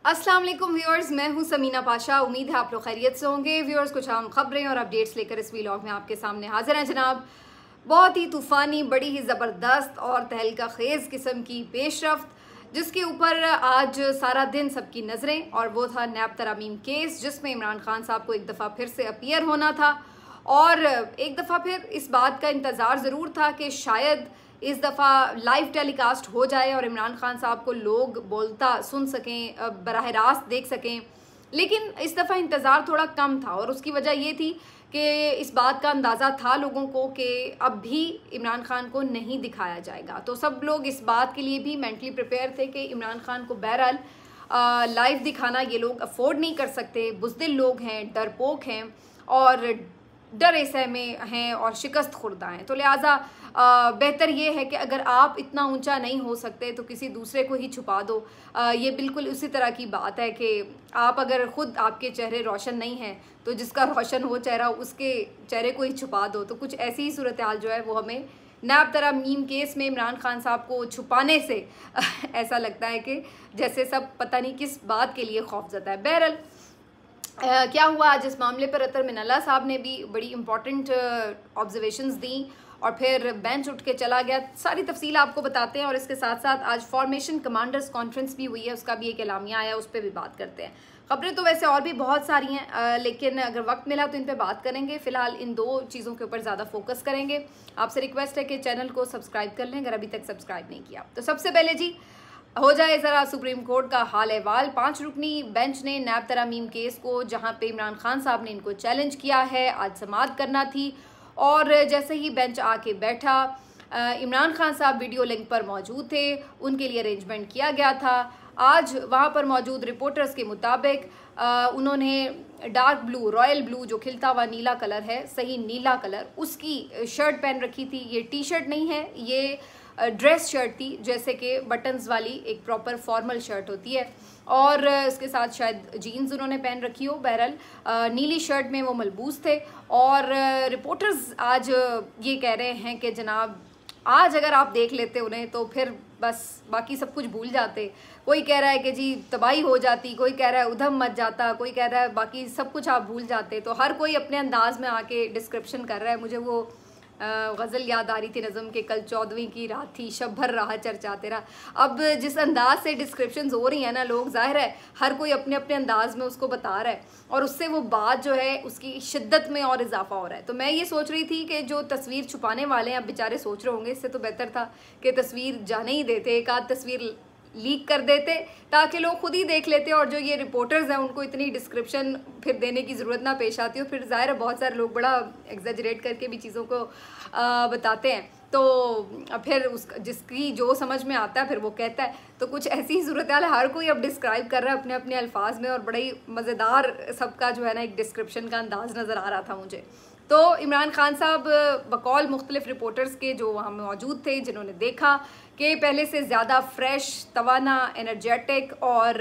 अस्सलाम वालेकुम व्यूअर्स, मैं हूं समीना पाशा। उम्मीद है आप लोग खैरियत से होंगे। व्यूअर्स, कुछ अहम खबरें और अपडेट्स लेकर इस व्लॉग में आपके सामने हाजिर हैं जनाब। बहुत ही तूफ़ानी, बड़ी ही ज़बरदस्त और तहलका खेज़ किस्म की पेशरफ्त जिसके ऊपर आज सारा दिन सबकी नज़रें, और वो था नैब तरामीम केस, जिसमें इमरान खान साहब को एक दफ़ा फिर से अपीयर होना था। और एक दफ़ा फिर इस बात का इंतज़ार ज़रूर था कि शायद इस दफ़ा लाइव टेलीकास्ट हो जाए और इमरान खान साहब को लोग बोलता सुन सकें, बराह रास्त देख सकें। लेकिन इस दफ़ा इंतज़ार थोड़ा कम था, और उसकी वजह ये थी कि इस बात का अंदाज़ा था लोगों को कि अब भी इमरान खान को नहीं दिखाया जाएगा। तो सब लोग इस बात के लिए भी मेंटली प्रिपेयर थे कि इमरान खान को बहरहाल लाइव दिखाना ये लोग अफोर्ड नहीं कर सकते। बुज़दिल लोग हैं, डरपोक हैं और डर ऐसे में हैं और शिकस्त खुर्दा हैं। तो लिहाजा बेहतर ये है कि अगर आप इतना ऊंचा नहीं हो सकते तो किसी दूसरे को ही छुपा दो। ये बिल्कुल उसी तरह की बात है कि आप अगर ख़ुद आपके चेहरे रोशन नहीं हैं तो जिसका रोशन हो चेहरा उसके चेहरे को ही छुपा दो। तो कुछ ऐसी ही सूरत हाल जो है वो हमें नैब तरामीम केस में इमरान खान साहब को छुपाने से ऐसा लगता है कि जैसे सब पता नहीं किस बात के लिए खौफज़दा है। बहरहाल क्या हुआ आज इस मामले पर अतर मिनल्ला साहब ने भी बड़ी इंपॉर्टेंट ऑब्जर्वेशंस दी और फिर बेंच उठ के चला गया। सारी तफसील आपको बताते हैं, और इसके साथ साथ आज फॉर्मेशन कमांडर्स कॉन्फ्रेंस भी हुई है, उसका भी एक एलामिया आया, उस पर भी बात करते हैं। खबरें तो वैसे और भी बहुत सारी हैं, लेकिन अगर वक्त मिला तो इन पे बात करेंगे। फिलहाल इन दो चीज़ों के ऊपर ज़्यादा फोकस करेंगे। आपसे रिक्वेस्ट है कि चैनल को सब्सक्राइब कर लें अगर अभी तक सब्सक्राइब नहीं किया। तो सबसे पहले जी हो जाए ज़रा सुप्रीम कोर्ट का हाल अहवाल। 5 रुकनी बेंच ने नैब तरामीम केस को, जहां पे इमरान खान साहब ने इनको चैलेंज किया है, आज समाअत करना थी। और जैसे ही बेंच आके बैठा, इमरान खान साहब वीडियो लिंक पर मौजूद थे, उनके लिए अरेंजमेंट किया गया था। आज वहां पर मौजूद रिपोर्टर्स के मुताबिक उन्होंने डार्क ब्लू, रॉयल ब्लू जो खिलता हुआ नीला कलर है, सही नीला कलर, उसकी शर्ट पहन रखी थी। ये टी शर्ट नहीं है, ये ड्रेस शर्ट थी, जैसे कि बटन्स वाली एक प्रॉपर फॉर्मल शर्ट होती है, और इसके साथ शायद जीन्स उन्होंने पहन रखी हो। बहरहाल नीली शर्ट में वो मलबूस थे। और रिपोर्टर्स आज ये कह रहे हैं कि जनाब आज अगर आप देख लेते उन्हें तो फिर बस बाकी सब कुछ भूल जाते। कोई कह रहा है कि जी तबाही हो जाती, कोई कह रहा है उधम मच जाता, कोई कह रहा है बाकी सब कुछ आप भूल जाते। तो हर कोई अपने अंदाज में आके डिस्क्रिप्शन कर रहा है। मुझे वो गज़ल याद आ रही थी नज़म के, कल 14वीं की रात थी, शब भर रहा चर्चा तेरा। अब जिस अंदाज से डिस्क्रिप्शंस हो रही हैं ना, लोग ज़ाहिर है हर कोई अपने अपने अंदाज में उसको बता रहा है, और उससे वो बात जो है उसकी शिद्दत में और इजाफा हो रहा है। तो मैं ये सोच रही थी कि जो तस्वीर छुपाने वाले हैं अब बेचारे सोच रहे होंगे, इससे तो बेहतर था कि तस्वीर जाने ही देते, एक आध तस्वीर लीक कर देते ताकि लोग खुद ही देख लेते, और जो ये रिपोर्टर्स हैं उनको इतनी डिस्क्रिप्शन फिर देने की ज़रूरत ना पेश आती हो। फिर ज़ाहिर है बहुत सारे लोग बड़ा एग्जैजरेट करके भी चीज़ों को बताते हैं, तो फिर उस जिसकी जो समझ में आता है फिर वो कहता है। तो कुछ ऐसी ही सूरत हाल है, हर कोई अब डिस्क्राइब कर रहा है अपने अपने अल्फाज में, और बड़ा ही मज़ेदार सबका जो है ना एक डिस्क्रिप्शन का अंदाज़ नज़र आ रहा था मुझे। तो इमरान खान साहब बकौल मुख्तलिफ रिपोर्टर्स के जो वहाँ मौजूद थे, जिन्होंने देखा कि पहले से ज़्यादा फ्रेश, तवाना, एनर्जेटिक, और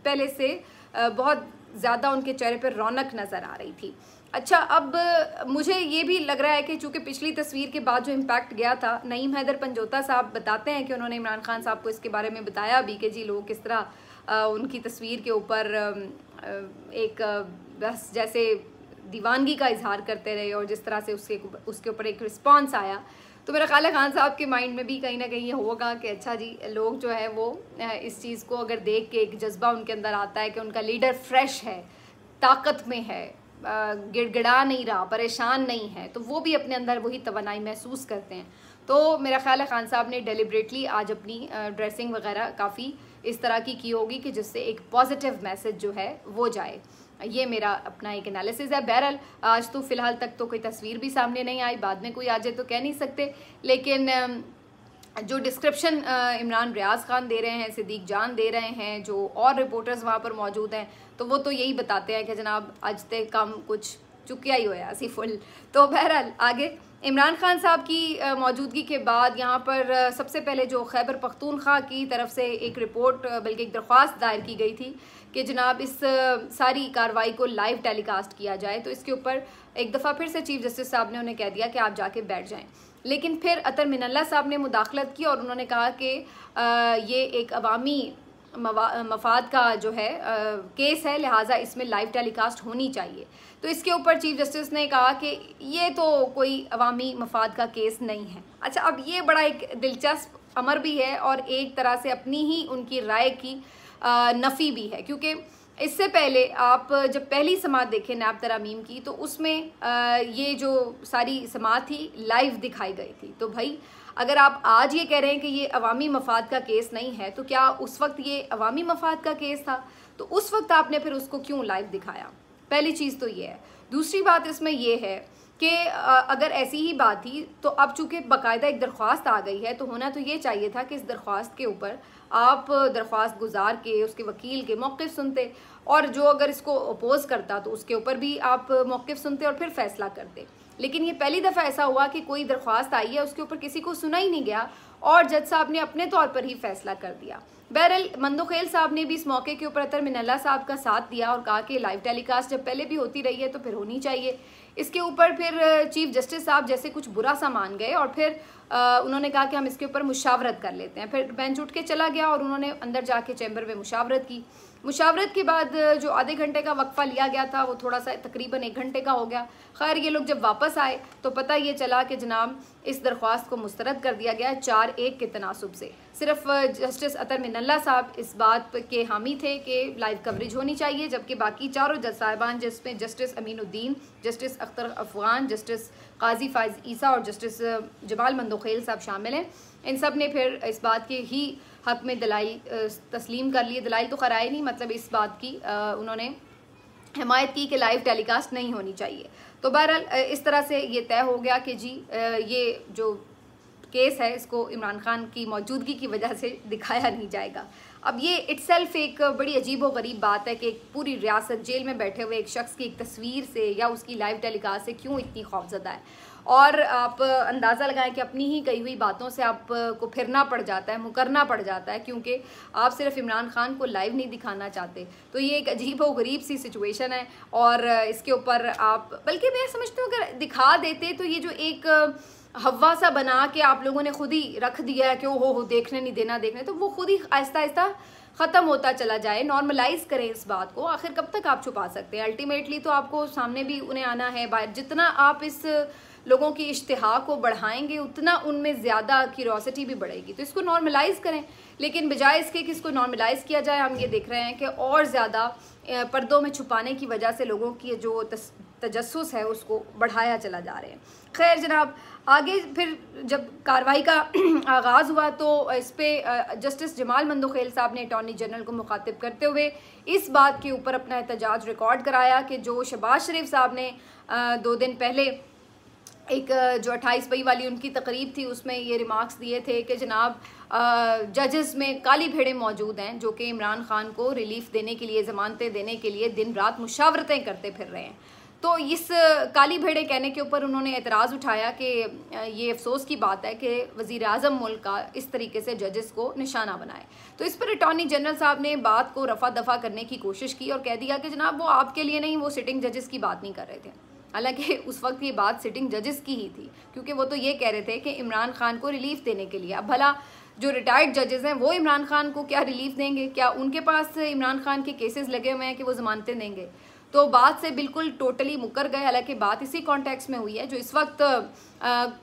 पहले से बहुत ज़्यादा उनके चेहरे पर रौनक नज़र आ रही थी। अच्छा, अब मुझे ये भी लग रहा है कि चूँकि पिछली तस्वीर के बाद जो इम्पैक्ट गया था, नईम हैदर पंजोता साहब बताते हैं कि उन्होंने इमरान खान साहब को इसके बारे में बताया भी कि जी लोग किस तरह उनकी तस्वीर के ऊपर एक बस जैसे दीवानगी का इजहार करते रहे, और जिस तरह से उसके ऊपर एक रिस्पॉन्स आया। तो मेरा ख्याल है खान साहब के माइंड में भी कहीं ना कहीं ये होगा कि अच्छा जी, लोग जो है वो इस चीज़ को अगर देख के एक जज्बा उनके अंदर आता है कि उनका लीडर फ्रेश है, ताकत में है, गिड़गिड़ा नहीं रहा, परेशान नहीं है, तो वो भी अपने अंदर वही तवानाई महसूस करते हैं। तो मेरा ख्याल है खान साहब ने डेलिब्रेटली आज अपनी ड्रेसिंग वगैरह काफ़ी इस तरह की होगी कि जिससे एक पॉजिटिव मैसेज जो है वो जाए। ये मेरा अपना एक एनालिसिस है। बहरहाल आज तो फ़िलहाल तक तो कोई तस्वीर भी सामने नहीं आई, बाद में कोई आ जाए तो कह नहीं सकते। लेकिन जो डिस्क्रिप्शन इमरान रियाज खान दे रहे हैं, सिद्दीक जान दे रहे हैं, जो और रिपोर्टर्स वहाँ पर मौजूद हैं, तो वो तो यही बताते हैं कि जनाब आज तक कम कुछ चुकिया ही होया सी फुल। तो बहरहाल आगे इमरान खान साहब की मौजूदगी के बाद यहाँ पर सबसे पहले जो खैबर पख्तूनख्वा की तरफ से एक रिपोर्ट, बल्कि एक दरख्वास्त दायर की गई थी कि जनाब इस सारी कार्रवाई को लाइव टेलीकास्ट किया जाए। तो इसके ऊपर एक दफ़ा फिर से चीफ जस्टिस साहब ने उन्हें कह दिया कि आप जाके बैठ जाएं। लेकिन फिर अतर मिनल्ला साहब ने मुदाखलत की और उन्होंने कहा कि ये एक अवामी मफाद का जो है केस है, लिहाजा इसमें लाइव टेलीकास्ट होनी चाहिए। तो इसके ऊपर चीफ जस्टिस ने कहा कि ये तो कोई अवामी मफाद का केस नहीं है। अच्छा, अब ये बड़ा एक दिलचस्प अमर भी है और एक तरह से अपनी ही उनकी राय की नफ़ी भी है, क्योंकि इससे पहले आप जब पहली समाअत देखें नैब तरामीम की, तो उसमें ये जो सारी समाअत थी लाइव दिखाई गई थी। तो भाई अगर आप आज ये कह रहे हैं कि ये अवामी मफाद का केस नहीं है, तो क्या उस वक्त ये अवामी मफाद का केस था? तो उस वक्त आपने फिर उसको क्यों लाइव दिखाया? पहली चीज़ तो ये है। दूसरी बात इसमें ये है कि अगर ऐसी ही बात थी तो अब चूँकि बाकायदा एक दरख्वास्त आ गई है, तो होना तो ये चाहिए था कि इस दरख्वास्त के ऊपर आप दरख्वास्त गुजार के उसके वकील के मौक़िफ़ सुनते, और जो अगर इसको अपोज़ करता तो उसके ऊपर भी आप मौक़िफ़ सुनते और फिर फ़ैसला करते। लेकिन ये पहली दफ़ा ऐसा हुआ कि कोई दरख्वास्त आई है, उसके ऊपर किसी को सुना ही नहीं गया और जज साहब ने अपने तौर पर ही फ़ैसला कर दिया। बहरहाल मंदोखेल साहब ने भी इस मौके के ऊपर अतर मिनल्ला साहब का साथ दिया और कहा कि लाइव टेलीकास्ट जब पहले भी होती रही है तो फिर होनी चाहिए। इसके ऊपर फिर चीफ जस्टिस साहब जैसे कुछ बुरा सा मान गए और फिर उन्होंने कहा कि हम इसके ऊपर मुशावरत कर लेते हैं। फिर बेंच उठ के चला गया और उन्होंने अंदर जाके चैम्बर में मुशावरत की। मुशावरत के बाद जो आधे घंटे का वक्फा लिया गया था वो थोड़ा सा तकरीबन 1 घंटे का हो गया। खैर ये लोग जब वापस आए तो पता ये चला कि जनाब इस दरख्वास्त को मुस्तरद कर दिया गया 4-1 के तनासुब से। सिर्फ जस्टिस अतर मिनल्ला साहब इस बात के हामी थे कि लाइव कवरेज होनी चाहिए, जबकि बाकी चारों जज साहिबान जिसमें justice Aminuddin, justice Akhtar Afghan, justice Qazi Faez Isa और जस्टिस जमाल मंदोखेल साहब शामिल हैं, इन सब ने फिर इस बात के ही हक में दलाइल तस्लीम कर लिए। दलाइल तो कराए नहीं, मतलब इस बात की उन्होंने हिमायत की कि लाइव टेलीकास्ट नहीं होनी चाहिए। तो बहरहाल इस तरह से ये तय हो गया कि जी ये जो केस है इसको इमरान खान की मौजूदगी की वजह से दिखाया नहीं जाएगा। अब ये इट्सेल्फ एक बड़ी अजीब व गरीब बात है कि एक पूरी रियासत जेल में बैठे हुए एक शख्स की एक तस्वीर से या उसकी लाइव टेलीकास्ट से क्यों इतनी खौफजदा है, और आप अंदाज़ा लगाएं कि अपनी ही कही हुई बातों से आपको फिरना पड़ जाता है, मुकरना पड़ जाता है, क्योंकि आप सिर्फ इमरान खान को लाइव नहीं दिखाना चाहते। तो ये एक अजीब व गरीब सी सिचुएशन है और इसके ऊपर आप, बल्कि मैं समझती हूँ अगर दिखा देते तो ये जो एक हवा सा बना के आप लोगों ने खुद ही रख दिया है कि हो देखने नहीं देना देखने, तो वो खुद ही आहिस्ता आहिस्ता ख़त्म होता चला जाए। नॉर्मलाइज करें इस बात को, आखिर कब तक आप छुपा सकते हैं? अल्टीमेटली तो आपको सामने भी उन्हें आना है बाहर। जितना आप इस लोगों की इश्तिहा को बढ़ाएंगे उतना उनमें ज़्यादा क्यूरोसिटी भी बढ़ेगी। तो इसको नॉर्मलाइज करें, लेकिन बजाय इसके कि इसको नॉर्मलाइज किया जाए, हम ये देख रहे हैं कि और ज़्यादा पर्दों में छुपाने की वजह से लोगों की जो तजस्सुस है उसको बढ़ाया चला जा रहे हैं। खैर जनाब, आगे फिर जब कार्रवाई का आगाज़ हुआ तो इस पर जस्टिस जमाल मंदोखेल साहब ने अटॉर्नी जनरल को मुखातिब करते हुए इस बात के ऊपर अपना एहतजाज रिकॉर्ड कराया कि जो शहबाज शरीफ साहब ने 2 दिन पहले एक जो 28 मई वाली उनकी तकरीब थी उसमें ये रिमार्क्स दिए थे कि जनाब जजेस में काली भेड़ें मौजूद हैं जो कि इमरान खान को रिलीफ देने के लिए, ज़मानतें देने के लिए दिन रात मुशावरतें करते फिर रहे हैं। तो इस काली भेड़े कहने के ऊपर उन्होंने एतराज़ उठाया कि ये अफसोस की बात है कि वज़ीर आज़म मुल्क का इस तरीके से जजेस को निशाना बनाए। तो इस पर अटॉर्नी जनरल साहब ने बात को रफा दफा करने की कोशिश की और कह दिया कि जनाब वो आपके लिए नहीं, वो सिटिंग जजेस की बात नहीं कर रहे थे। हालांकि उस वक्त ये बात सिटिंग जजेस की ही थी, क्योंकि वो तो ये कह रहे थे कि इमरान खान को रिलीफ देने के लिए। अब भला जो रिटायर्ड जजेस हैं वो इमरान खान को क्या रिलीफ देंगे? क्या उनके पास इमरान खान के केसेस लगे हुए हैं कि वो ज़मानतें देंगे? तो बात से बिल्कुल टोटली मुकर गए। हालांकि बात इसी कॉन्टेक्स्ट में हुई है जो इस वक्त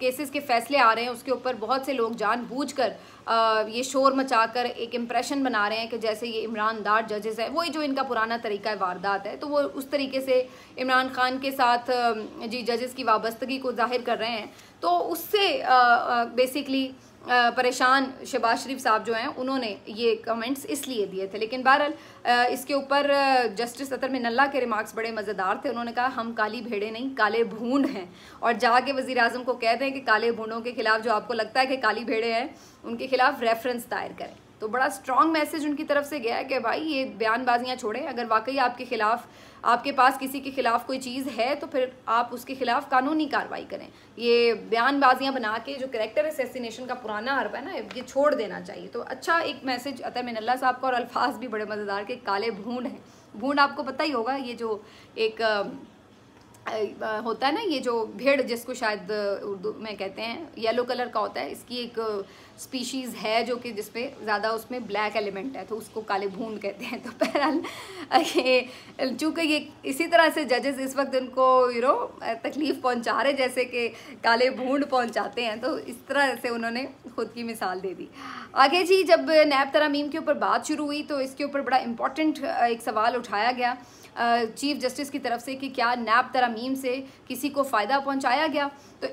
केसेस के फैसले आ रहे हैं उसके ऊपर बहुत से लोग जानबूझकर ये शोर मचाकर एक इम्प्रेशन बना रहे हैं कि जैसे ये इमरानदार जजेस हैं, वही जो इनका पुराना तरीका वारदात है, तो वो उस तरीके से इमरान खान के साथ जी जजेस की वाबस्तगी को जाहिर कर रहे हैं। तो उससे बेसिकली परेशान शहबाज शरीफ साहब जो हैं उन्होंने ये कमेंट्स इसलिए दिए थे। लेकिन बहरहाल इसके ऊपर जस्टिस अतर मिनल्ला के रिमार्क्स बड़े मज़ेदार थे। उन्होंने कहा हम काली भेड़े नहीं काले भूंड हैं, और जाके वज़ीर आज़म को कहते हैं कि काले भूंडों के खिलाफ जो आपको लगता है कि काली भेड़े हैं उनके खिलाफ रेफरेंस दायर करें। तो बड़ा स्ट्रॉन्ग मैसेज उनकी तरफ से गया है कि भाई ये बयानबाजियाँ छोड़ें, अगर वाकई आपके खिलाफ, आपके पास किसी के खिलाफ कोई चीज़ है तो फिर आप उसके खिलाफ कानूनी कार्रवाई करें। ये बयानबाजियाँ बना के जो कैरेक्टर असैसिनेशन का पुराना हरफ है ना, ये छोड़ देना चाहिए। तो अच्छा एक मैसेज अतर मिनल्ला साहब का, और अल्फाज भी बड़े मज़ेदार के काले भूंड हैं। भूंड आपको पता ही होगा, ये जो एक होता है ना, ये जो भेड़ जिसको शायद उर्दू में कहते हैं, येलो कलर का होता है, इसकी एक स्पीशीज़ है जो कि जिसपे ज़्यादा उसमें ब्लैक एलिमेंट है, तो उसको काले भूंड कहते हैं। तो बहरहाल ये चूँकि ये इसी तरह से जजेस इस वक्त उनको तकलीफ़ पहुंचा रहे जैसे कि काले भूंड पहुंचाते हैं, तो इस तरह से उन्होंने खुद की मिसाल दे दी। आगे जी, जब नैब तरमीम के ऊपर बात शुरू हुई तो इसके ऊपर बड़ा इम्पॉर्टेंट एक सवाल उठाया गया चीफ जस्टिस की तरफ से कि क्या नैब तरमीम से किसी को फ़ायदा पहुंचाया गया। तो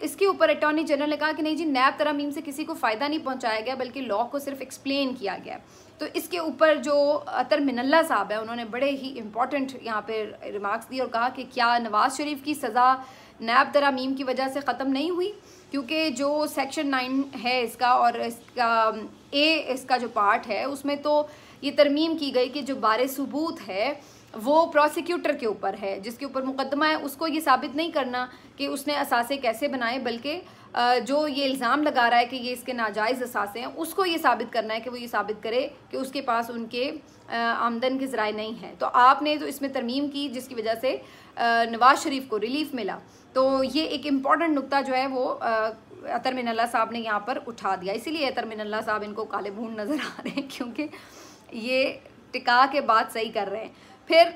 इसके ऊपर अटॉर्नी जनरल ने कहा कि नहीं जी, नैब तरमीम से किसी को फ़ायदा नहीं पहुंचाया गया, बल्कि लॉ को सिर्फ एक्सप्लेन किया गया। तो इसके ऊपर जो अतर मिनल्ला साहब है उन्होंने बड़े ही इम्पॉर्टेंट यहाँ पे रिमार्क्स दिए और कहा कि क्या नवाज़ शरीफ की सज़ा नैब तरमीम की वजह से ख़त्म नहीं हुई, क्योंकि जो सेक्शन 9 है इसका और इसका जो पार्ट है उसमें तो ये तरमीम की गई कि जो बारे सबूत है वो प्रोसिक्यूटर के ऊपर है, जिसके ऊपर मुकदमा है, उसको ये साबित नहीं करना कि उसने असासे कैसे बनाए, बल्कि जो ये इल्ज़ाम लगा रहा है कि ये इसके नाजायज़ असासे हैं उसको ये साबित करना है कि वो ये साबित करे कि उसके पास उनके आमदन के ज़राए नहीं हैं। तो आपने तो इसमें तरमीम की जिसकी वजह से नवाज़ शरीफ को रिलीफ मिला। तो ये एक इम्पॉर्टेंट नुक्ता जो है वो अतर मिनल्ला साहब ने यहाँ पर उठा दिया। इसीलिए अतर मिनल्ला साहब इनको काले भूंड नज़र आ रहे हैं, क्योंकि ये टिका के बात सही कर रहे हैं। फिर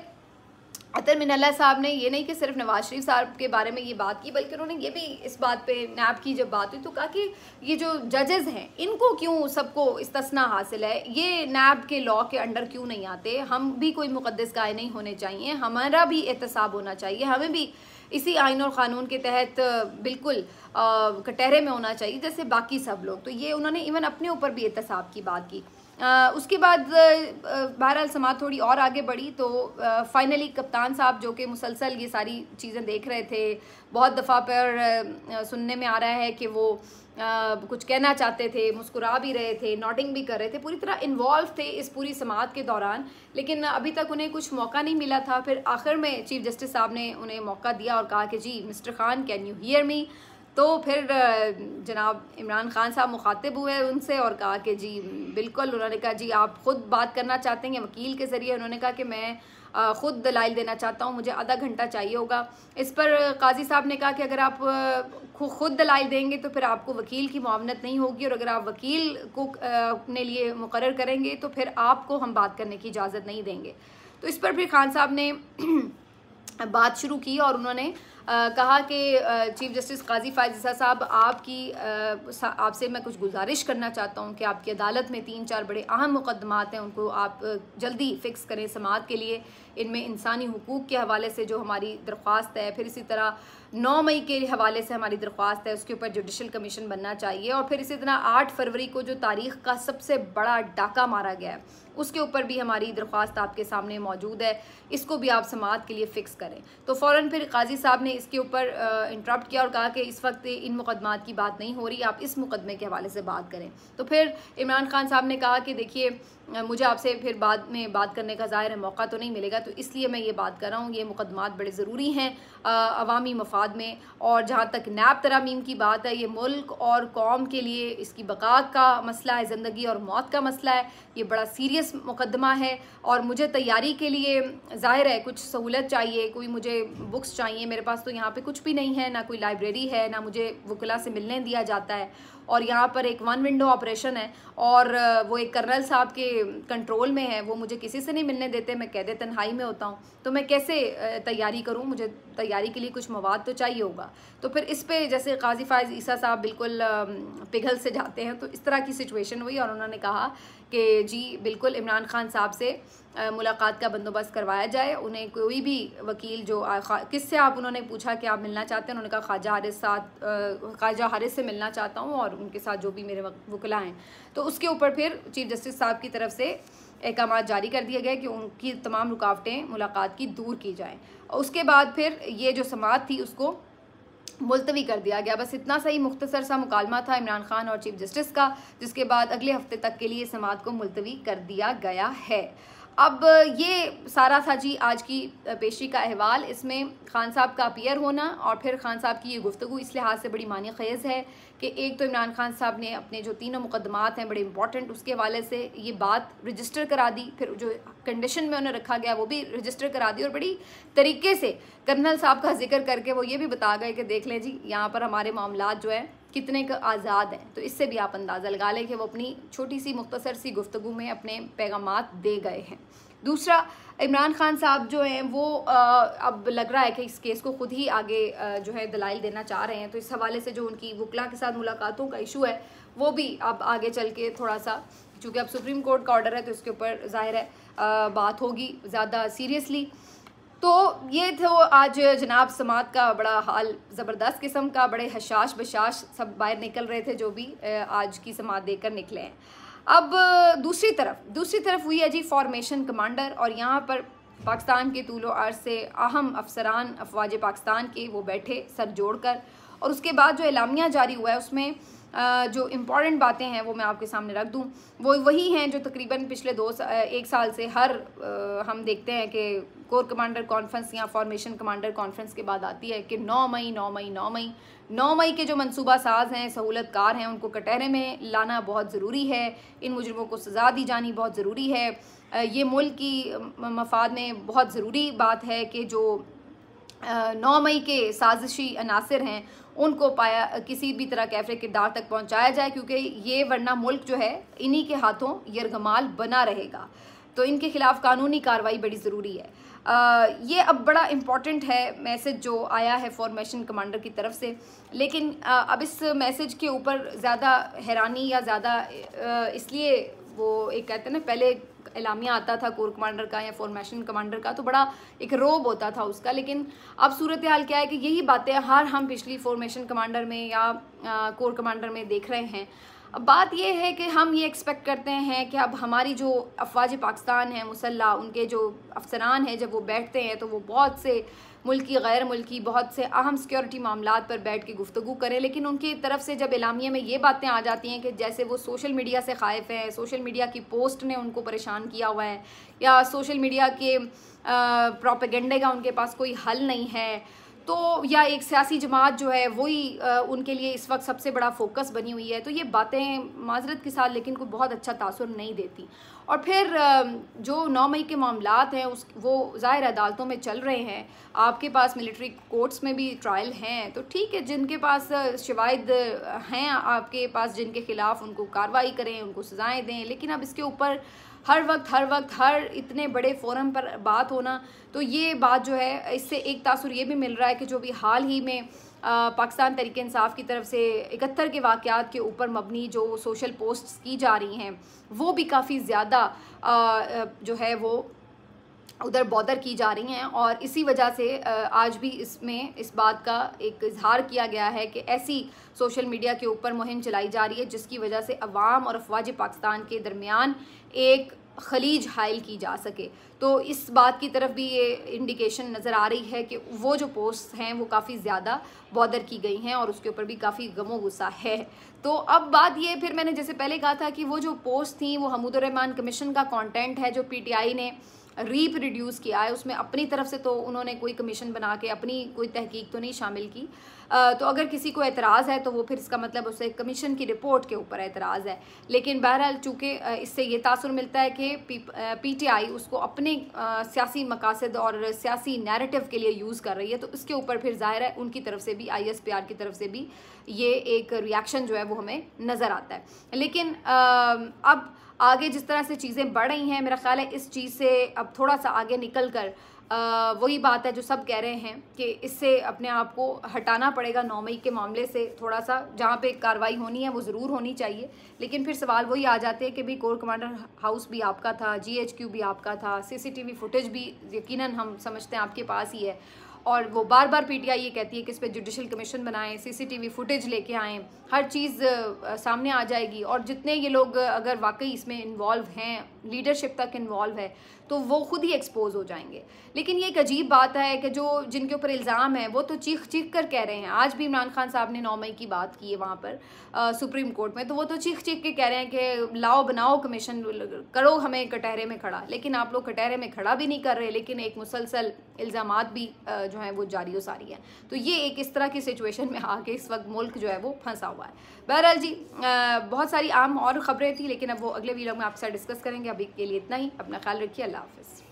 अतर मिनल्ला साहब ने ये नहीं कि सिर्फ नवाज शरीफ साहब के बारे में ये बात की, बल्कि उन्होंने ये भी इस बात पे नैब की जब बात हुई तो कहा कि ये जो जजेस हैं इनको क्यों सबको इस्तिस्ना हासिल है, ये नैब के लॉ के अंडर क्यों नहीं आते, हम भी कोई मुकद्दस गाय नहीं होने चाहिए, हमारा भी एहतसाब होना चाहिए, हमें भी इसी आइन और क़ानून के तहत बिल्कुल कटहरे में होना चाहिए जैसे बाकी सब लोग। तो ये उन्होंने इवन अपने ऊपर भी एहतसाब की बात की। उसके बाद बहरहाल समात थोड़ी और आगे बढ़ी तो फाइनली कप्तान साहब जो कि मुसलसल ये सारी चीज़ें देख रहे थे, बहुत दफ़ा पर सुनने में आ रहा है कि वो कुछ कहना चाहते थे, मुस्कुरा भी रहे थे, नॉटिंग भी कर रहे थे, पूरी तरह इन्वॉल्व थे इस पूरी समात के दौरान, लेकिन अभी तक उन्हें कुछ मौका नहीं मिला था। फिर आखिर में चीफ जस्टिस साहब ने उन्हें मौका दिया और कहा कि जी mister Khan, can you hear me. तो फिर जनाब इमरान खान साहब मुखातिब हुए उनसे और कहा कि जी बिल्कुल। उन्होंने कहा जी आप ख़ुद बात करना चाहते हैं वकील के ज़रिए। उन्होंने कहा कि मैं ख़ुद दलाइल देना चाहता हूँ, मुझे आधा घंटा चाहिए होगा। इस पर काजी साहब ने कहा कि अगर आप ख़ुद दलाइल देंगे तो फिर आपको वकील की मुआवनत नहीं होगी, और अगर आप वकील को अपने लिए मुकर्रर करेंगे तो फिर आपको हम बात करने की इजाज़त नहीं देंगे। तो इस पर फिर खान साहब ने बात शुरू की और उन्होंने कहा कि चीफ जस्टिस काजी फ़ायज़ ईसा साहब आपसे मैं कुछ गुजारिश करना चाहता हूँ कि आपकी अदालत में 3-4 बड़े अहम मुकदमात हैं, उनको आप जल्दी फ़िक्स करें समात के लिए। इनमें इंसानी हुकूक के हवाले से जो हमारी दरख्वास्त है, फिर इसी तरह 9 मई के हवाले से हमारी दरख्वास्त है, उसके ऊपर जुडिशल कमीशन बनना चाहिए, और फिर इसी तरह 8 फरवरी को जो तारीख़ का सबसे बड़ा डाका मारा गया है उसके ऊपर भी हमारी दरख्वास्त आपके सामने मौजूद है, इसको भी आप समात के लिए फ़िक्स करें। तो फ़ौरन फिर काजी साहब ने इसके ऊपर इंटरप्ट किया और कहा कि इस वक्त इन मुकदमात की बात नहीं हो रही, आप इस मुकदमे के हवाले से बात करें। तो फिर इमरान खान साहब ने कहा कि देखिए मुझे आपसे फिर बाद में बात करने का ज़ाहिर है मौका तो नहीं मिलेगा, तो इसलिए मैं ये बात कर रहा हूँ, ये मुकदमात बड़े ज़रूरी हैं अवामी मफाद में, और जहाँ तक नैब तरामीम की बात है, ये मुल्क और कौम के लिए इसकी बका का मसला है, ज़िंदगी और मौत का मसला है, ये बड़ा सीरियस मुकदमा है, और मुझे तैयारी के लिए ज़ाहिर है कुछ सहूलत चाहिए, कोई मुझे बुक्स चाहिए, मेरे पास तो यहाँ पे कुछ भी नहीं है, ना कोई लाइब्रेरी है, ना मुझे वकला से मिलने दिया जाता है, और यहाँ पर एक 1 विंडो ऑपरेशन है, और वो एक कर्नल साहब के कंट्रोल में है, वो मुझे किसी से नहीं मिलने देते, मैं कैदे तन्हाई में होता हूँ, तो मैं कैसे तैयारी करूँ, मुझे तैयारी के लिए कुछ मवाद तो चाहिए होगा। तो फिर इस पे जैसे काजी फ़ायज़ ईसा साहब बिल्कुल पिघल से जाते हैं, तो इस तरह की सिचुएशन हुई, और उन्होंने कहा कि जी बिल्कुल इमरान खान साहब से मुलाकात का बंदोबस्त करवाया जाए, उन्हें कोई भी वकील जो किससे आप, उन्होंने पूछा कि आप मिलना चाहते हैं, उन्होंने कहा ख्वाजा हारिस से मिलना चाहता हूँ और उनके साथ जो भी मेरे वकला हैं। तो उसके ऊपर फिर चीफ जस्टिस साहब की तरफ से अहकाम जारी कर दिया गया कि उनकी तमाम रुकावटें मुलाकात की दूर की जाएँ। और उसके बाद फिर ये जो समात थी उसको मुलतवी कर दिया गया। बस इतना सही मुख्तसर सा मुकालमा था इमरान खान और चीफ जस्टिस का, जिसके बाद अगले हफ्ते तक के लिए समात को मुलतवी कर दिया गया है। अब ये सारा था जी आज की पेशी का अहवाल। इसमें खान साहब का अपीयर होना और फिर खान साहब की ये गुफ्तगू इस लिहाज से बड़ी मानी ख़ेज़ है कि एक तो इमरान खान साहब ने अपने जो 3 मुकदमात हैं बड़े इंपॉर्टेंट, उसके हवाले से ये बात रजिस्टर करा दी, फिर जो कंडीशन में उन्हें रखा गया वो भी रजिस्टर करा दी, और बड़ी तरीके से कर्नल साहब का जिक्र करके वो ये भी बता गए कि देख लें जी यहाँ पर हमारे मामलात जो है कितने का आज़ाद हैं। तो इससे भी आप अंदाज़ा लगा लें कि वो अपनी छोटी सी मुख्तसर सी गुफ्तगू में अपने पैगामात दे गए हैं। दूसरा, इमरान खान साहब जो हैं वो अब लग रहा है कि इस केस को खुद ही आगे जो है दलाइल देना चाह रहे हैं। तो इस हवाले से जो उनकी वकला के साथ मुलाकातों का इशू है वो भी अब आगे चल के थोड़ा सा, चूँकि अब सुप्रीम कोर्ट का ऑर्डर है तो इसके ऊपर ज़ाहिर है बात होगी ज़्यादा सीरियसली। तो ये तो आज जनाब समात का बड़ा हाल ज़बरदस्त किस्म का, बड़े हशाश बशाश सब बाहर निकल रहे थे जो भी आज की समात देकर निकले हैं। अब दूसरी तरफ हुई है जी फॉर्मेशन कमांडर, और यहाँ पर पाकिस्तान के तूलो अर्ज़ से अहम अफसरान अफवाज पाकिस्तान के वो बैठे सर जोड़कर, और उसके बाद जो एलामिया जारी हुआ है उसमें जो इम्पॉर्टेंट बातें हैं वो मैं आपके सामने रख दूं। वो वही हैं जो तकरीबन पिछले 1 साल से हर हम देखते हैं कि कोर कमांडर कॉन्फ्रेंस या फॉर्मेशन कमांडर कॉन्फ्रेंस के बाद आती है कि 9 मई के जो मनसूबा साज हैं, सहूलतकार हैं, उनको कटहरे में लाना बहुत ज़रूरी है। इन मुजरिमों को सज़ा दी जानी बहुत ज़रूरी है। ये मुल्क की मफाद में बहुत ज़रूरी बात है कि जो 9 मई के साजिशी अनासिर हैं उनको पाया किसी भी तरह कैफरे किरदार तक पहुंचाया जाए, क्योंकि ये वरना मुल्क जो है इन्हीं के हाथों यरगमाल बना रहेगा। तो इनके खिलाफ कानूनी कार्रवाई बड़ी ज़रूरी है। ये अब बड़ा इम्पॉर्टेंट है मैसेज जो आया है फॉर्मेशन कमांडर की तरफ से। लेकिन अब इस मैसेज के ऊपर ज़्यादा हैरानी या ज़्यादा इसलिए वो एक कहते हैं ना, पहले एलामिया आता था कोर कमांडर का या फॉर्मेशन कमांडर का तो बड़ा एक रोब होता था उसका, लेकिन अब सूरत हाल क्या है कि यही बातें हम पिछली फॉर्मेशन कमांडर में या कोर कमांडर में देख रहे हैं। अब बात यह है कि हम ये एक्सपेक्ट करते हैं कि अब हमारी जो अफवाज पाकिस्तान है मुसल्ला, उनके जो अफसरान हैं जब वो बैठते हैं तो वो बहुत से मुल्की गैर मुल्की बहुत से अहम सिक्योरिटी मामलात पर बैठ के गुफ्तगू करें। लेकिन उनकी तरफ से जब एलामिया में ये बातें आ जाती हैं कि जैसे वो सोशल मीडिया से खाइफ हैं, सोशल मीडिया की पोस्ट ने उनको परेशान किया हुआ है, या सोशल मीडिया के प्रोपेगेंडे का उनके पास कोई हल नहीं है, तो या एक सियासी जमात जो है वही उनके लिए इस वक्त सबसे बड़ा फोकस बनी हुई है, तो ये बातें माजरत के साथ लेकिन कोई बहुत अच्छा तासुर नहीं देती। और फिर जो 9 मई के मामलात हैं वो ज़ाहिर अदालतों में चल रहे हैं, आपके पास मिलिट्री कोर्ट्स में भी ट्रायल हैं, तो ठीक है, जिनके पास शवाहिद हैं आपके पास जिनके ख़िलाफ़ उनको कार्रवाई करें, उनको सज़ाएँ दें। लेकिन अब इसके ऊपर हर वक्त हर इतने बड़े फोरम पर बात होना, तो ये बात जो है इससे एक तासुर ये भी मिल रहा है कि जो भी हाल ही में पाकिस्तान तहरीक इंसाफ की तरफ से 71 के वाक़यात के ऊपर मबनी जो सोशल पोस्ट्स की जा रही हैं वो भी काफ़ी ज़्यादा जो है वो उधर बॉदर की जा रही हैं, और इसी वजह से आज भी इसमें इस बात का एक इजहार किया गया है कि ऐसी सोशल मीडिया के ऊपर मुहिम चलाई जा रही है जिसकी वजह से अवाम और अफवाज पाकिस्तान के दरमियान एक खलीज हाइल की जा सके। तो इस बात की तरफ भी ये इंडिकेशन नज़र आ रही है कि वो जो पोस्ट हैं वो काफ़ी ज़्यादा बॉदर की गई हैं और उसके ऊपर भी काफ़ी गमो गुस्सा है। तो अब बात ये, फिर मैंने जैसे पहले कहा था कि वो जो पोस्ट थी वो हमीदुर रहमान कमीशन का कंटेंट है जो पीटीआई ने रीप्रोड्यूस किया है, उसमें अपनी तरफ से तो उन्होंने कोई कमीशन बना के अपनी कोई तहकीक तो नहीं शामिल की। तो अगर किसी को एतराज़ है तो वो फिर इसका मतलब उसे कमीशन की रिपोर्ट के ऊपर एतराज़ है। लेकिन बहरहाल चूँकि इससे ये तासुर मिलता है कि पीटीआई उसको अपने सियासी मकासद और सियासी नैरेटिव के लिए यूज़ कर रही है, तो इसके ऊपर फिर ज़ाहिर है उनकी तरफ से भी ISPR की तरफ से भी ये एक रिएक्शन जो है वो हमें नज़र आता है। लेकिन अब आगे जिस तरह से चीज़ें बढ़ रही हैं, मेरा ख्याल है इस चीज़ से अब थोड़ा सा आगे निकल कर वही बात है जो सब कह रहे हैं कि इससे अपने आप को हटाना पड़ेगा 9 मई के मामले से। थोड़ा सा जहाँ पे कार्रवाई होनी है वो ज़रूर होनी चाहिए, लेकिन फिर सवाल वही आ जाते हैं कि भी कोर कमांडर हाउस भी आपका था, GHQ भी आपका था, CCTV फुटेज भी यकीनन हम समझते हैं आपके पास ही है, और वो बार बार पीटीआई ये कहती है कि इस पर जुडिशल कमीशन बनाएं, CCTV फुटेज लेके आएँ, हर चीज़ सामने आ जाएगी। और जितने ये लोग अगर वाकई इसमें इन्वॉल्व हैं, लीडरशिप तक इन्वॉल्व है, तो वो खुद ही एक्सपोज हो जाएंगे। लेकिन ये एक अजीब बात है कि जो जिनके ऊपर इल्ज़ाम है वो तो चीख चीख कर कह रहे हैं। आज भी इमरान खान साहब ने 9 मई की बात की है वहाँ पर सुप्रीम कोर्ट में, तो वो तो चीख चीख के कह रहे हैं कि लाओ बनाओ कमीशन, करो हमें कटहरे में खड़ा। लेकिन आप लोग कटहरे में खड़ा भी नहीं कर रहे, लेकिन एक मुसलसल इल्ज़ामात भी जो है वो जारी सारी है। तो ये एक इस तरह की सिचुएशन में आके इस वक्त मुल्क जो है वो फंसा हुआ है। बहरहाल जी बहुत सारी आम और ख़बरें थी, लेकिन अब वो अगले वीडियो में आपके साथ डिस्कस करेंगे। अभी के लिए इतना ही, अपना ख्याल रखिए, अल्लाह हाफ़िज़।